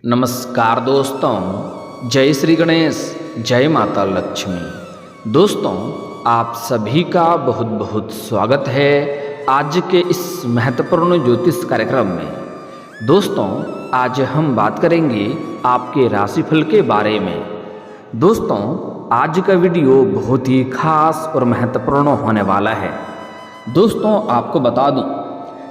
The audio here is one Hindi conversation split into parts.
नमस्कार दोस्तों, जय श्री गणेश, जय माता लक्ष्मी। दोस्तों, आप सभी का बहुत बहुत स्वागत है आज के इस महत्वपूर्ण ज्योतिष कार्यक्रम में। दोस्तों, आज हम बात करेंगे आपके राशिफल के बारे में। दोस्तों, आज का वीडियो बहुत ही खास और महत्वपूर्ण होने वाला है। दोस्तों, आपको बता दूं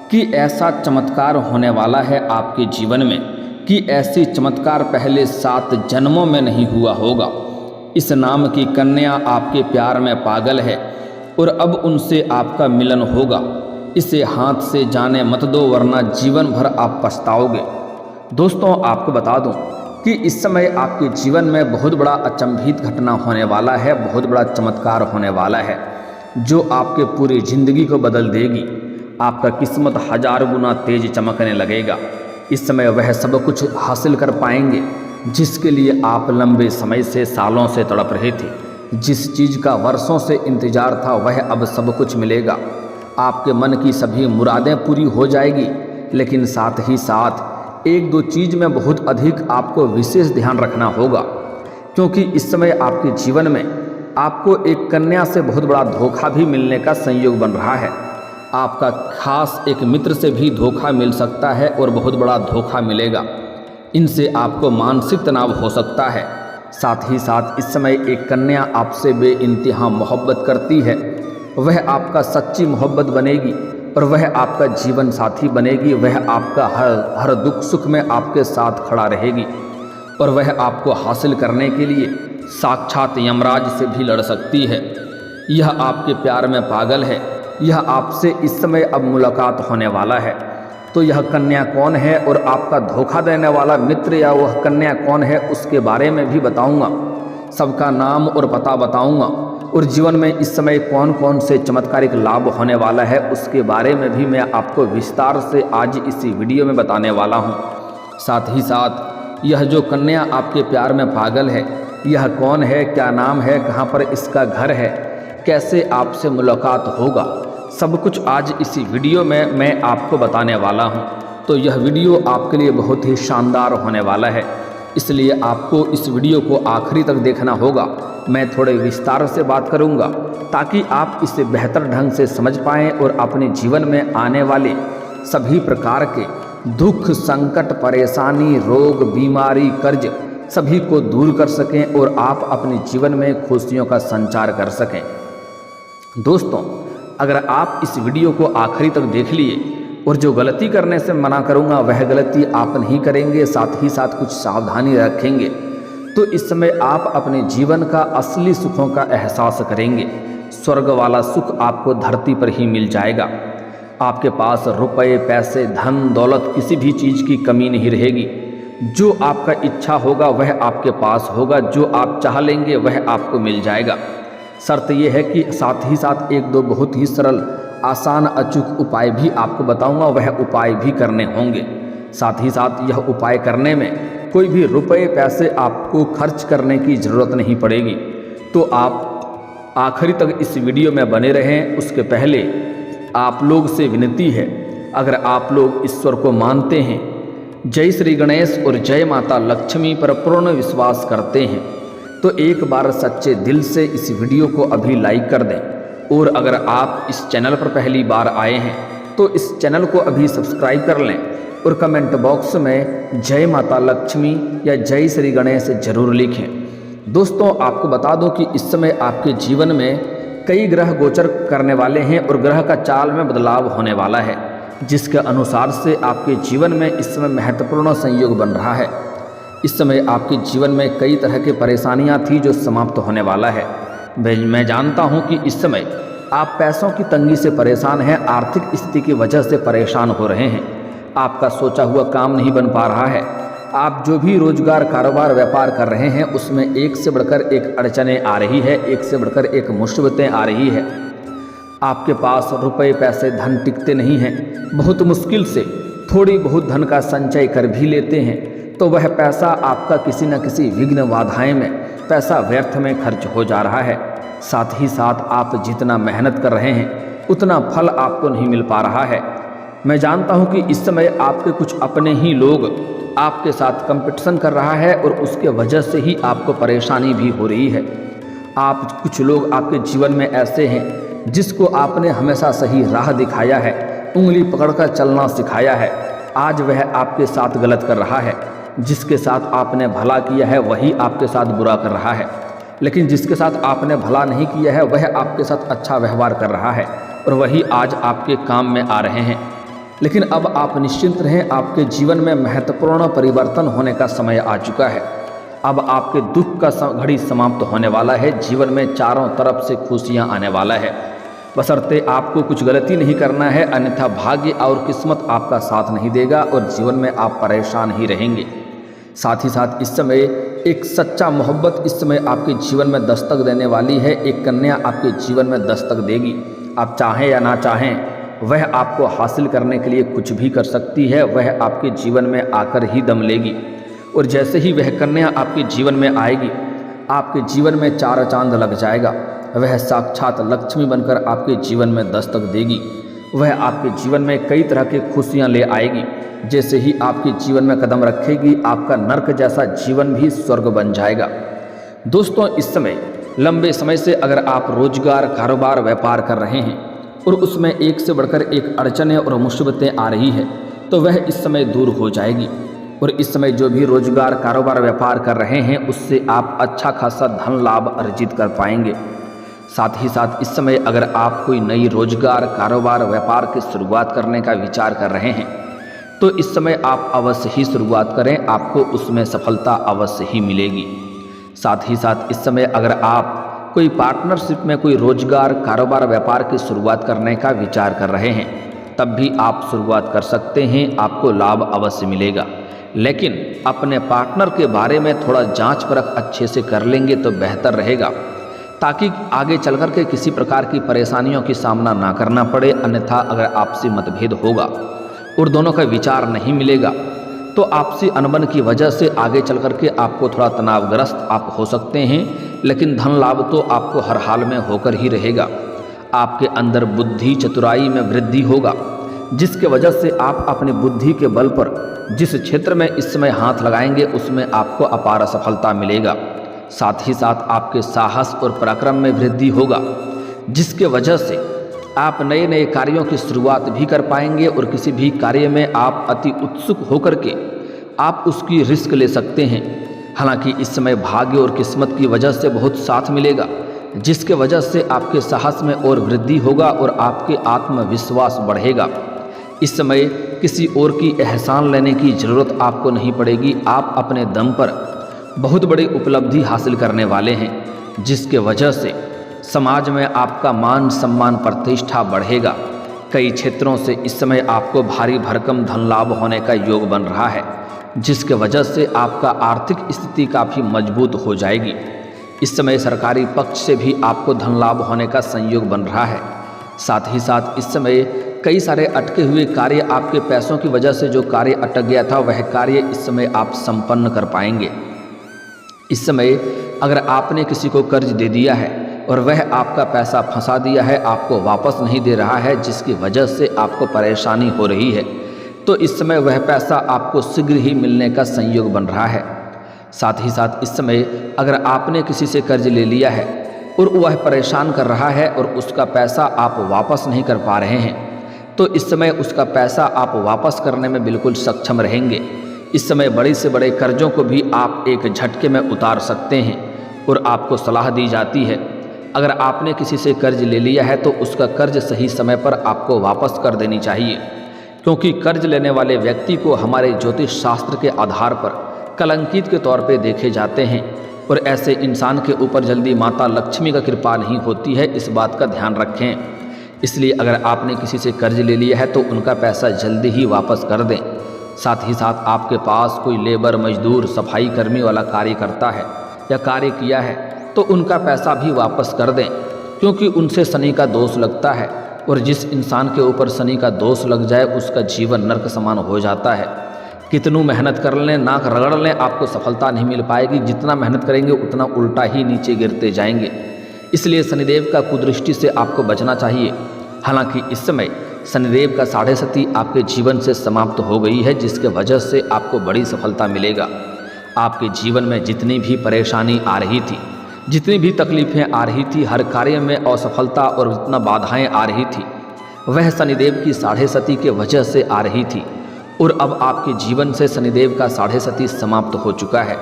कि ऐसा चमत्कार होने वाला है आपके जीवन में कि ऐसी चमत्कार पहले 7 जन्मों में नहीं हुआ होगा। इस नाम की कन्या आपके प्यार में पागल है और अब उनसे आपका मिलन होगा। इसे हाथ से जाने मत दो, वरना जीवन भर आप पछताओगे। दोस्तों, आपको बता दूं कि इस समय आपके जीवन में बहुत बड़ा अचंभित घटना होने वाला है, बहुत बड़ा चमत्कार होने वाला है जो आपके पूरी जिंदगी को बदल देगी। आपका किस्मत 1000 गुना तेज चमकने लगेगा। इस समय वह सब कुछ हासिल कर पाएंगे जिसके लिए आप लंबे समय से, सालों से तड़प रहे थे। जिस चीज़ का वर्षों से इंतजार था वह अब सब कुछ मिलेगा। आपके मन की सभी मुरादें पूरी हो जाएगी, लेकिन साथ ही साथ एक दो चीज़ में बहुत अधिक आपको विशेष ध्यान रखना होगा, क्योंकि इस समय आपके जीवन में आपको एक कन्या से बहुत बड़ा धोखा भी मिलने का संयोग बन रहा है। आपका खास एक मित्र से भी धोखा मिल सकता है और बहुत बड़ा धोखा मिलेगा। इनसे आपको मानसिक तनाव हो सकता है। साथ ही साथ इस समय एक कन्या आपसे बेइंतहा मोहब्बत करती है। वह आपका सच्ची मोहब्बत बनेगी और वह आपका जीवन साथी बनेगी। वह आपका हर दुख सुख में आपके साथ खड़ा रहेगी और वह आपको हासिल करने के लिए साक्षात यमराज से भी लड़ सकती है। यह आपके प्यार में पागल है। यह आपसे इस समय अब मुलाकात होने वाला है। तो यह कन्या कौन है और आपका धोखा देने वाला मित्र या वह कन्या कौन है, उसके बारे में भी बताऊंगा। सबका नाम और पता बताऊंगा और जीवन में इस समय कौन कौन से चमत्कारिक लाभ होने वाला है उसके बारे में भी मैं आपको विस्तार से आज इसी वीडियो में बताने वाला हूँ। साथ ही साथ यह जो कन्या आपके प्यार में पागल है, यह कौन है, क्या नाम है, कहाँ पर इसका घर है, कैसे आपसे मुलाकात होगा, सब कुछ आज इसी वीडियो में मैं आपको बताने वाला हूं। तो यह वीडियो आपके लिए बहुत ही शानदार होने वाला है, इसलिए आपको इस वीडियो को आखिरी तक देखना होगा। मैं थोड़े विस्तार से बात करूंगा ताकि आप इसे बेहतर ढंग से समझ पाएं और अपने जीवन में आने वाले सभी प्रकार के दुख, संकट, परेशानी, रोग, बीमारी, कर्ज सभी को दूर कर सकें और आप अपने जीवन में खुशियों का संचार कर सकें। दोस्तों, अगर आप इस वीडियो को आखिरी तक देख लिए और जो गलती करने से मना करूंगा वह गलती आप नहीं करेंगे, साथ ही साथ कुछ सावधानी रखेंगे, तो इस समय आप अपने जीवन का असली सुखों का एहसास करेंगे। स्वर्ग वाला सुख आपको धरती पर ही मिल जाएगा। आपके पास रुपए, पैसे, धन दौलत, किसी भी चीज़ की कमी नहीं रहेगी। जो आपका इच्छा होगा वह आपके पास होगा। जो आप चाह लेंगे वह आपको मिल जाएगा। शर्त यह है कि साथ ही साथ एक दो बहुत ही सरल, आसान, अचूक उपाय भी आपको बताऊंगा, वह उपाय भी करने होंगे। साथ ही साथ यह उपाय करने में कोई भी रुपए पैसे आपको खर्च करने की ज़रूरत नहीं पड़ेगी। तो आप आखिरी तक इस वीडियो में बने रहें। उसके पहले आप लोग से विनती है, अगर आप लोग ईश्वर को मानते हैं, जय श्री गणेश और जय माता लक्ष्मी पर पूर्ण विश्वास करते हैं, तो एक बार सच्चे दिल से इस वीडियो को अभी लाइक कर दें। और अगर आप इस चैनल पर पहली बार आए हैं तो इस चैनल को अभी सब्सक्राइब कर लें और कमेंट बॉक्स में जय माता लक्ष्मी या जय श्री गणेश जरूर लिखें। दोस्तों, आपको बता दूं कि इस समय आपके जीवन में कई ग्रह गोचर करने वाले हैं और ग्रह का चाल में बदलाव होने वाला है, जिसके अनुसार से आपके जीवन में इस समय महत्वपूर्ण संयोग बन रहा है। इस समय आपके जीवन में कई तरह की परेशानियां थी जो समाप्त होने वाला है। मैं जानता हूं कि इस समय आप पैसों की तंगी से परेशान हैं, आर्थिक स्थिति की वजह से परेशान हो रहे हैं। आपका सोचा हुआ काम नहीं बन पा रहा है। आप जो भी रोजगार, कारोबार, व्यापार कर रहे हैं उसमें एक से बढ़कर एक अड़चनें आ रही है, एक से बढ़कर एक मुसीबतें आ रही है। आपके पास रुपए पैसे, धन टिकते नहीं हैं। बहुत मुश्किल से थोड़ी बहुत धन का संचय कर भी लेते हैं तो वह पैसा आपका किसी न किसी विघ्न बाधाएं में, पैसा व्यर्थ में खर्च हो जा रहा है। साथ ही साथ आप जितना मेहनत कर रहे हैं उतना फल आपको नहीं मिल पा रहा है। मैं जानता हूं कि इस समय आपके कुछ अपने ही लोग आपके साथ कंपटीशन कर रहा है और उसके वजह से ही आपको परेशानी भी हो रही है। कुछ लोग आपके जीवन में ऐसे हैं जिसको आपने हमेशा सही राह दिखाया है, उंगली पकड़कर चलना सिखाया है, आज वह आपके साथ गलत कर रहा है। जिसके साथ आपने भला किया है वही आपके साथ बुरा कर रहा है, लेकिन जिसके साथ आपने भला नहीं किया है वह आपके साथ अच्छा व्यवहार कर रहा है और वही आज आपके काम में आ रहे हैं। लेकिन अब आप निश्चिंत रहें, आपके जीवन में महत्वपूर्ण परिवर्तन होने का समय आ चुका है। अब आपके दुख का घड़ी समाप्त होने वाला है, जीवन में चारों तरफ से खुशियां आने वाला है। बशर्ते आपको कुछ गलती नहीं करना है, अन्यथा भाग्य और किस्मत आपका साथ नहीं देगा और जीवन में आप परेशान ही रहेंगे। साथ ही साथ इस समय एक सच्चा मोहब्बत इस समय आपके जीवन में दस्तक देने वाली है। एक कन्या आपके जीवन में दस्तक देगी। आप चाहें या ना चाहें, वह आपको हासिल करने के लिए कुछ भी कर सकती है। वह आपके जीवन में आकर ही दम लेगी और जैसे ही वह कन्या आपके जीवन में आएगी, आपके जीवन में चार चांद लग जाएगा। वह साक्षात लक्ष्मी बनकर आपके जीवन में दस्तक देगी। वह आपके जीवन में कई तरह की खुशियां ले आएगी। जैसे ही आपके जीवन में कदम रखेगी, आपका नर्क जैसा जीवन भी स्वर्ग बन जाएगा। दोस्तों, इस समय लंबे समय से अगर आप रोजगार, कारोबार, व्यापार कर रहे हैं और उसमें एक से बढ़कर एक अड़चनें और मुसीबतें आ रही है, तो वह इस समय दूर हो जाएगी। और इस समय जो भी रोजगार, कारोबार, व्यापार कर रहे हैं, उससे आप अच्छा खासा धन लाभ अर्जित कर पाएंगे। साथ ही साथ इस समय अगर आप कोई नई रोजगार, कारोबार, व्यापार की शुरुआत करने का विचार कर रहे हैं, तो इस समय आप अवश्य ही शुरुआत करें, आपको उसमें सफलता अवश्य ही मिलेगी। साथ ही साथ इस समय अगर आप कोई पार्टनरशिप में कोई रोजगार, कारोबार, व्यापार की शुरुआत करने का विचार कर रहे हैं, तब भी आप शुरुआत कर सकते हैं, आपको लाभ अवश्य मिलेगा। लेकिन अपने पार्टनर के बारे में थोड़ा जांच परख अच्छे से कर लेंगे तो बेहतर रहेगा, ताकि आगे चल कर के किसी प्रकार की परेशानियों की सामना ना करना पड़े। अन्यथा अगर आपसी मतभेद होगा और दोनों का विचार नहीं मिलेगा, तो आपसी अनबन की वजह से आगे चल कर के आपको थोड़ा तनावग्रस्त आप हो सकते हैं। लेकिन धन लाभ तो आपको हर हाल में होकर ही रहेगा। आपके अंदर बुद्धि, चतुराई में वृद्धि होगा, जिसके वजह से आप अपनी बुद्धि के बल पर जिस क्षेत्र में इस समय हाथ लगाएंगे उसमें आपको अपार सफलता मिलेगा। साथ ही साथ आपके साहस और पराक्रम में वृद्धि होगा, जिसके वजह से आप नए नए कार्यों की शुरुआत भी कर पाएंगे और किसी भी कार्य में आप अति उत्सुक होकर के आप उसकी रिस्क ले सकते हैं। हालांकि इस समय भाग्य और किस्मत की वजह से बहुत साथ मिलेगा, जिसके वजह से आपके साहस में और वृद्धि होगा और आपके आत्मविश्वास बढ़ेगा। इस समय किसी और की एहसान लेने की ज़रूरत आपको नहीं पड़ेगी। आप अपने दम पर बहुत बड़ी उपलब्धि हासिल करने वाले हैं, जिसके वजह से समाज में आपका मान सम्मान प्रतिष्ठा बढ़ेगा। कई क्षेत्रों से इस समय आपको भारी भरकम धन लाभ होने का योग बन रहा है, जिसके वजह से आपका आर्थिक स्थिति काफ़ी मजबूत हो जाएगी। इस समय सरकारी पक्ष से भी आपको धन लाभ होने का संयोग बन रहा है। साथ ही साथ इस समय कई सारे अटके हुए कार्य, आपके पैसों की वजह से जो कार्य अटक गया था, वह कार्य इस समय आप संपन्न कर पाएंगे। इस समय अगर आपने किसी को कर्ज दे दिया है और वह आपका पैसा फंसा दिया है, आपको वापस नहीं दे रहा है, जिसकी वजह से आपको परेशानी हो रही है, तो इस समय वह पैसा आपको शीघ्र ही मिलने का संयोग बन रहा है। साथ ही साथ इस समय अगर आपने किसी से कर्ज ले लिया है और वह परेशान कर रहा है और उसका पैसा आप वापस नहीं कर पा रहे हैं, तो इस समय उसका पैसा आप वापस करने में बिल्कुल सक्षम रहेंगे। इस समय बड़े से बड़े कर्जों को भी आप एक झटके में उतार सकते हैं और आपको सलाह दी जाती है, अगर आपने किसी से कर्ज ले लिया है तो उसका कर्ज सही समय पर आपको वापस कर देनी चाहिए, क्योंकि कर्ज लेने वाले व्यक्ति को हमारे ज्योतिष शास्त्र के आधार पर कलंकित के तौर पे देखे जाते हैं और ऐसे इंसान के ऊपर जल्दी माता लक्ष्मी का कृपा नहीं होती है। इस बात का ध्यान रखें। इसलिए अगर आपने किसी से कर्ज ले लिया है तो उनका पैसा जल्दी ही वापस कर दें। साथ ही साथ आपके पास कोई लेबर, मजदूर, सफाई कर्मी वाला कार्य करता है या कार्य किया है तो उनका पैसा भी वापस कर दें, क्योंकि उनसे शनि का दोष लगता है और जिस इंसान के ऊपर शनि का दोष लग जाए उसका जीवन नर्क समान हो जाता है। कितनू मेहनत कर लें, नाक रगड़ लें, आपको सफलता नहीं मिल पाएगी। जितना मेहनत करेंगे उतना उल्टा ही नीचे गिरते जाएंगे। इसलिए शनिदेव का कुदृष्टि से आपको बचना चाहिए। हालांकि इस समय शनिदेव का साढ़े सती आपके जीवन से समाप्त हो गई है, जिसके वजह से आपको बड़ी सफलता मिलेगा। आपके जीवन में जितनी भी परेशानी आ रही थी, जितनी भी तकलीफ़ें आ रही थी, हर कार्य में असफलता और जितना बाधाएं आ रही थी, वह शनिदेव की साढ़े सती के वजह से आ रही थी। और अब आपके जीवन से शनिदेव का साढ़े सती समाप्त हो चुका है,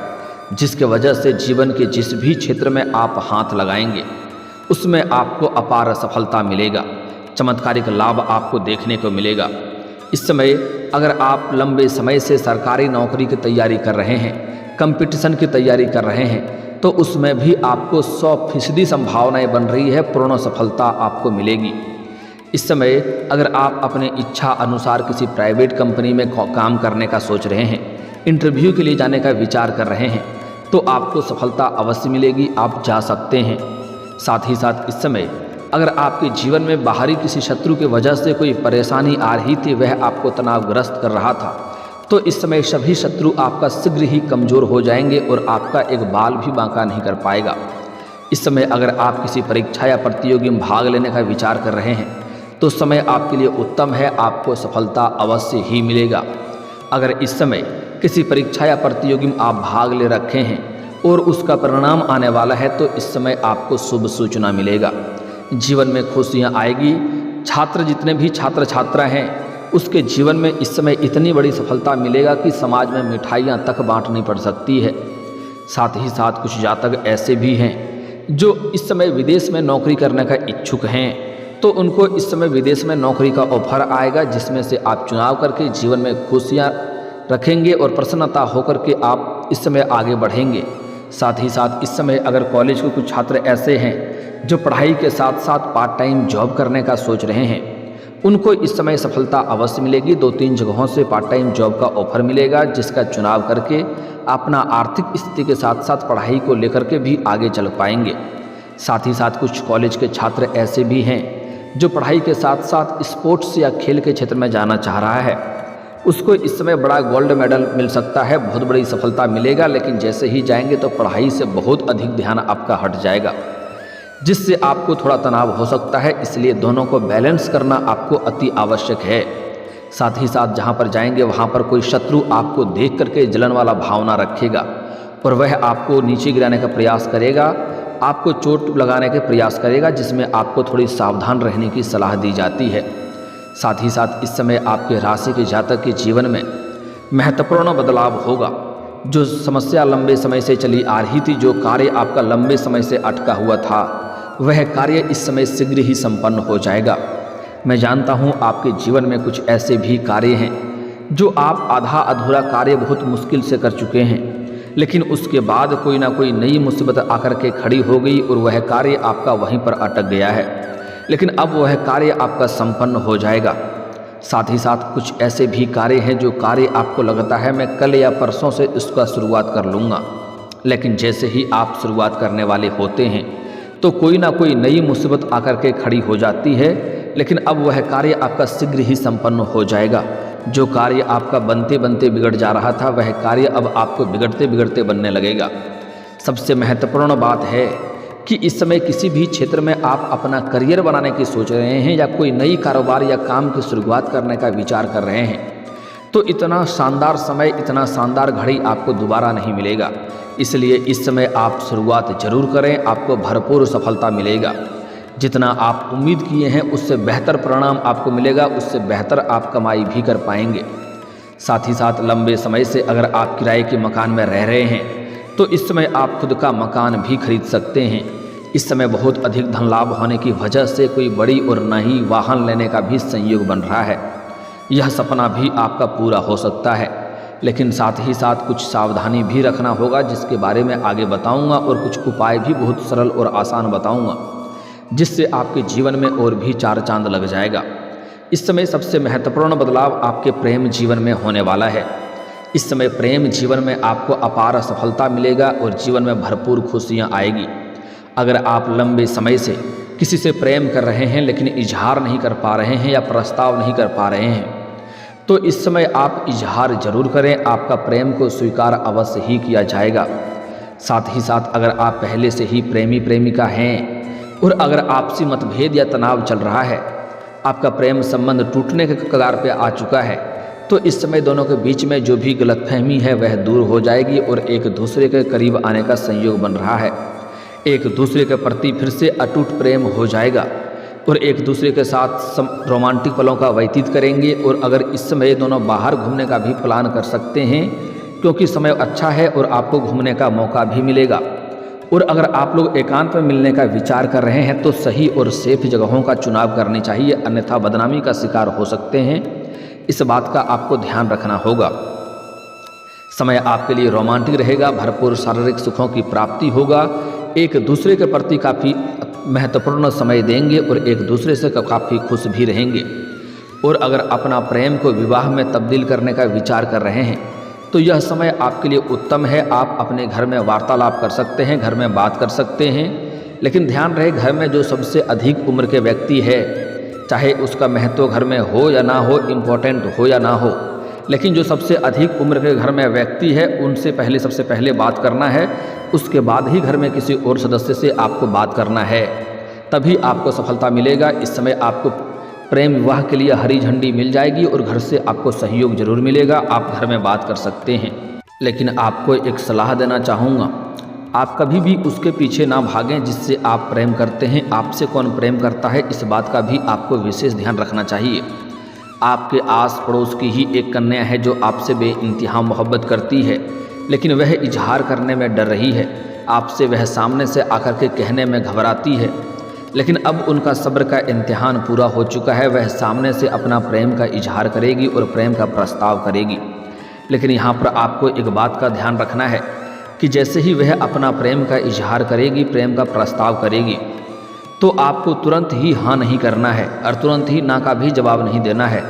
जिसके वजह से जीवन के जिस भी क्षेत्र में आप हाथ लगाएंगे उसमें आपको अपार सफलता मिलेगा, चमत्कारिक लाभ आपको देखने को मिलेगा। इस समय अगर आप लंबे समय से सरकारी नौकरी की तैयारी कर रहे हैं, कंपटीशन की तैयारी कर रहे हैं, तो उसमें भी आपको 100% संभावनाएं बन रही है, पूर्ण सफलता आपको मिलेगी। इस समय अगर आप अपने इच्छा अनुसार किसी प्राइवेट कंपनी में काम करने का सोच रहे हैं, इंटरव्यू के लिए जाने का विचार कर रहे हैं, तो आपको सफलता अवश्य मिलेगी, आप जा सकते हैं। साथ ही साथ इस समय अगर आपके जीवन में बाहरी किसी शत्रु की वजह से कोई परेशानी आ रही थी, वह आपको तनावग्रस्त कर रहा था, तो इस समय सभी शत्रु आपका शीघ्र ही कमज़ोर हो जाएंगे और आपका एक बाल भी बांका नहीं कर पाएगा। इस समय अगर आप किसी परीक्षा या प्रतियोगी में भाग लेने का विचार कर रहे हैं, तो समय आपके लिए उत्तम है, आपको सफलता अवश्य ही मिलेगा। अगर इस समय किसी परीक्षा या प्रतियोगी में आप भाग ले रखे हैं और उसका परिणाम आने वाला है, तो इस समय आपको शुभ सूचना मिलेगा, जीवन में खुशियाँ आएगी। छात्र जितने भी छात्र छात्रा हैं, उसके जीवन में इस समय इतनी बड़ी सफलता मिलेगा कि समाज में मिठाइयाँ तक बांटनी पड़ सकती है। साथ ही साथ कुछ जातक ऐसे भी हैं जो इस समय विदेश में नौकरी करने का इच्छुक हैं, तो उनको इस समय विदेश में नौकरी का ऑफर आएगा, जिसमें से आप चुनाव करके जीवन में खुशियाँ रखेंगे और प्रसन्नता होकर के आप इस समय आगे बढ़ेंगे। साथ ही साथ इस समय अगर कॉलेज के कुछ छात्र ऐसे हैं जो पढ़ाई के साथ साथ पार्ट टाइम जॉब करने का सोच रहे हैं, उनको इस समय सफलता अवश्य मिलेगी। 2-3 जगहों से पार्ट टाइम जॉब का ऑफर मिलेगा, जिसका चुनाव करके अपना आर्थिक स्थिति के साथ साथ पढ़ाई को लेकर के भी आगे चल पाएंगे। साथ ही साथ कुछ कॉलेज के छात्र ऐसे भी हैं जो पढ़ाई के साथ साथ स्पोर्ट्स या खेल के क्षेत्र में जाना चाह रहा है, उसको इस समय बड़ा गोल्ड मेडल मिल सकता है, बहुत बड़ी सफलता मिलेगा। लेकिन जैसे ही जाएंगे तो पढ़ाई से बहुत अधिक ध्यान आपका हट जाएगा, जिससे आपको थोड़ा तनाव हो सकता है, इसलिए दोनों को बैलेंस करना आपको अति आवश्यक है। साथ ही साथ जहाँ पर जाएंगे वहाँ पर कोई शत्रु आपको देख करके जलन वाला भावना रखेगा और वह आपको नीचे गिराने का प्रयास करेगा, आपको चोट लगाने के प्रयास करेगा, जिसमें आपको थोड़ी सावधान रहने की सलाह दी जाती है। साथ ही साथ इस समय आपके राशि के जातक के जीवन में महत्वपूर्ण बदलाव होगा। जो समस्या लंबे समय से चली आ रही थी, जो कार्य आपका लंबे समय से अटका हुआ था, वह कार्य इस समय शीघ्र ही संपन्न हो जाएगा। मैं जानता हूँ आपके जीवन में कुछ ऐसे भी कार्य हैं जो आप आधा अधूरा कार्य बहुत मुश्किल से कर चुके हैं, लेकिन उसके बाद कोई ना कोई नई मुसीबत आकर के खड़ी हो गई और वह कार्य आपका वहीं पर अटक गया है, लेकिन अब वह कार्य आपका संपन्न हो जाएगा। साथ ही साथ कुछ ऐसे भी कार्य हैं जो कार्य आपको लगता है मैं कल या परसों से इसका शुरुआत कर लूँगा, लेकिन जैसे ही आप शुरुआत करने वाले होते हैं तो कोई ना कोई नई मुसीबत आकर के खड़ी हो जाती है, लेकिन अब वह कार्य आपका शीघ्र ही संपन्न हो जाएगा। जो कार्य आपका बनते बनते बिगड़ जा रहा था, वह कार्य अब आपको बिगड़ते बिगड़ते बनने लगेगा। सबसे महत्वपूर्ण बात है कि इस समय किसी भी क्षेत्र में आप अपना करियर बनाने की सोच रहे हैं या कोई नई कारोबार या काम की शुरुआत करने का विचार कर रहे हैं, तो इतना शानदार समय, इतना शानदार घड़ी आपको दोबारा नहीं मिलेगा। इसलिए इस समय आप शुरुआत जरूर करें, आपको भरपूर सफलता मिलेगा। जितना आप उम्मीद किए हैं उससे बेहतर परिणाम आपको मिलेगा, उससे बेहतर आप कमाई भी कर पाएंगे। साथ ही साथ लंबे समय से अगर आप किराए के मकान में रह रहे हैं, तो इस समय आप खुद का मकान भी खरीद सकते हैं। इस समय बहुत अधिक धन लाभ होने की वजह से कोई बड़ी और नई वाहन लेने का भी संयोग बन रहा है। यह सपना भी आपका पूरा हो सकता है, लेकिन साथ ही साथ कुछ सावधानी भी रखना होगा, जिसके बारे में आगे बताऊंगा, और कुछ उपाय भी बहुत सरल और आसान बताऊंगा, जिससे आपके जीवन में और भी 4 चांद लग जाएगा। इस समय सबसे महत्वपूर्ण बदलाव आपके प्रेम जीवन में होने वाला है। इस समय प्रेम जीवन में आपको अपार सफलता मिलेगा और जीवन में भरपूर खुशियाँ आएगी। अगर आप लंबे समय से किसी से प्रेम कर रहे हैं लेकिन इजहार नहीं कर पा रहे हैं या प्रस्ताव नहीं कर पा रहे हैं, तो इस समय आप इजहार जरूर करें, आपका प्रेम को स्वीकार अवश्य ही किया जाएगा। साथ ही साथ अगर आप पहले से ही प्रेमी प्रेमिका हैं और अगर आपसी मतभेद या तनाव चल रहा है, आपका प्रेम संबंध टूटने के कगार पे आ चुका है, तो इस समय दोनों के बीच में जो भी गलतफहमी है वह दूर हो जाएगी और एक दूसरे के करीब आने का संयोग बन रहा है। एक दूसरे के प्रति फिर से अटूट प्रेम हो जाएगा और एक दूसरे के साथ रोमांटिक पलों का व्यतीत करेंगे। और अगर इस समय दोनों बाहर घूमने का भी प्लान कर सकते हैं, क्योंकि समय अच्छा है और आपको घूमने का मौका भी मिलेगा। और अगर आप लोग एकांत में मिलने का विचार कर रहे हैं तो सही और सेफ जगहों का चुनाव करनी चाहिए, अन्यथा बदनामी का शिकार हो सकते हैं। इस बात का आपको ध्यान रखना होगा। समय आपके लिए रोमांटिक रहेगा, भरपूर शारीरिक सुखों की प्राप्ति होगा, एक दूसरे के प्रति काफ़ी महत्वपूर्ण समय देंगे और एक दूसरे से काफ़ी खुश भी रहेंगे। और अगर अपना प्रेम को विवाह में तब्दील करने का विचार कर रहे हैं तो यह समय आपके लिए उत्तम है। आप अपने घर में वार्तालाप कर सकते हैं, घर में बात कर सकते हैं, लेकिन ध्यान रहे घर में जो सबसे अधिक उम्र के व्यक्ति है, चाहे उसका महत्व घर में हो या ना हो, इम्पोर्टेंट हो या ना हो, लेकिन जो सबसे अधिक उम्र के घर में व्यक्ति है उनसे पहले सबसे पहले बात करना है, उसके बाद ही घर में किसी और सदस्य से आपको बात करना है, तभी आपको सफलता मिलेगा। इस समय आपको प्रेम विवाह के लिए हरी झंडी मिल जाएगी और घर से आपको सहयोग जरूर मिलेगा। आप घर में बात कर सकते हैं, लेकिन आपको एक सलाह देना चाहूँगा, आप कभी भी उसके पीछे ना भागें जिससे आप प्रेम करते हैं। आपसे कौन प्रेम करता है इस बात का भी आपको विशेष ध्यान रखना चाहिए। आपके आस पड़ोस की ही एक कन्या है जो आपसे बेइंतहा मोहब्बत करती है, लेकिन वह इजहार करने में डर रही है। आपसे वह सामने से आकर के कहने में घबराती है, लेकिन अब उनका सब्र का इम्तिहान पूरा हो चुका है। वह सामने से अपना प्रेम का इजहार करेगी और प्रेम का प्रस्ताव करेगी। लेकिन यहाँ पर आपको एक बात का ध्यान रखना है कि जैसे ही वह अपना प्रेम का इजहार करेगी, प्रेम का प्रस्ताव करेगी, तो आपको तुरंत ही हाँ नहीं करना है और तुरंत ही ना का भी जवाब नहीं देना है।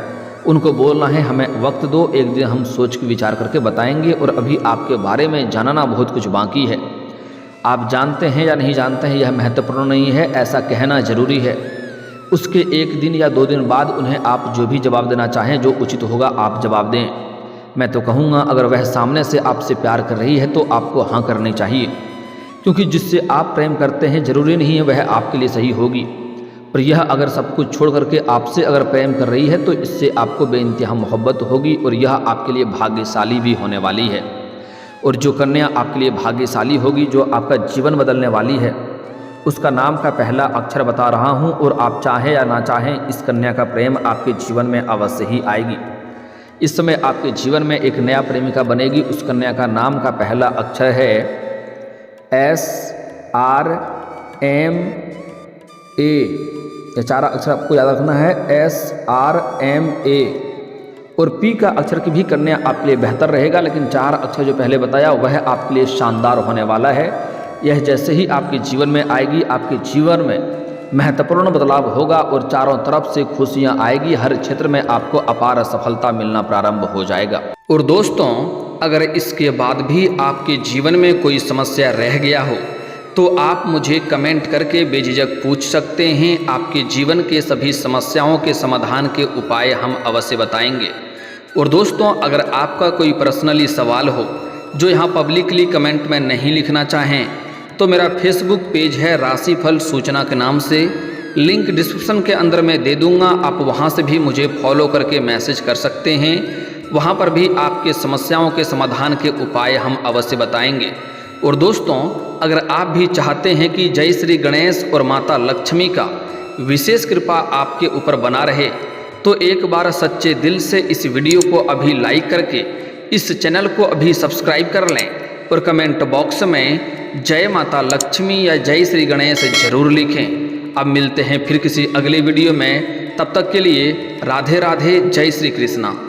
उनको बोलना है हमें वक्त दो, एक दिन हम सोच के विचार करके बताएंगे और अभी आपके बारे में जानना बहुत कुछ बाकी है। आप जानते हैं या नहीं जानते हैं यह महत्वपूर्ण नहीं है, ऐसा कहना जरूरी है। उसके एक दिन या 2 दिन बाद उन्हें आप जो भी जवाब देना चाहें, जो उचित होगा आप जवाब दें। मैं तो कहूँगा अगर वह सामने से आपसे प्यार कर रही है तो आपको हाँ करनी चाहिए, क्योंकि जिससे आप प्रेम करते हैं जरूरी नहीं है वह आपके लिए सही होगी। पर यह अगर सब कुछ छोड़ करके आपसे अगर प्रेम कर रही है तो इससे आपको बेइंतहा मोहब्बत होगी और यह आपके लिए भाग्यशाली भी होने वाली है। और जो कन्या आपके लिए भाग्यशाली होगी, जो आपका जीवन बदलने वाली है, उसका नाम का पहला अक्षर बता रहा हूँ और आप चाहें या ना चाहें इस कन्या का प्रेम आपके जीवन में अवश्य ही आएगी। इस समय आपके जीवन में एक नया प्रेमिका बनेगी। उस कन्या का नाम का पहला अक्षर है SRMA। ये 4 अक्षर आपको याद रखना है, SRMA। और P का अक्षर की भी कन्या आपके लिए बेहतर रहेगा, लेकिन 4 अक्षर जो पहले बताया वह आपके लिए शानदार होने वाला है। यह जैसे ही आपके जीवन में आएगी, आपके जीवन में महत्वपूर्ण बदलाव होगा और चारों तरफ से खुशियां आएगी। हर क्षेत्र में आपको अपार सफलता मिलना प्रारंभ हो जाएगा। और दोस्तों, अगर इसके बाद भी आपके जीवन में कोई समस्या रह गया हो तो आप मुझे कमेंट करके बेझिझक पूछ सकते हैं। आपके जीवन के सभी समस्याओं के समाधान के उपाय हम अवश्य बताएंगे। और दोस्तों, अगर आपका कोई पर्सनली सवाल हो जो यहाँ पब्लिकली कमेंट में नहीं लिखना चाहें तो मेरा फेसबुक पेज है राशिफल सूचना के नाम से, लिंक डिस्क्रिप्शन के अंदर मैं दे दूँगा। आप वहाँ से भी मुझे फॉलो करके मैसेज कर सकते हैं। वहाँ पर भी आपके समस्याओं के समाधान के उपाय हम अवश्य बताएंगे। और दोस्तों, अगर आप भी चाहते हैं कि जय श्री गणेश और माता लक्ष्मी का विशेष कृपा आपके ऊपर बना रहे तो एक बार सच्चे दिल से इस वीडियो को अभी लाइक करके इस चैनल को अभी सब्सक्राइब कर लें और कमेंट बॉक्स में जय माता लक्ष्मी या जय श्री गणेश जरूर लिखें। अब मिलते हैं फिर किसी अगले वीडियो में, तब तक के लिए राधे राधे, जय श्री कृष्णा।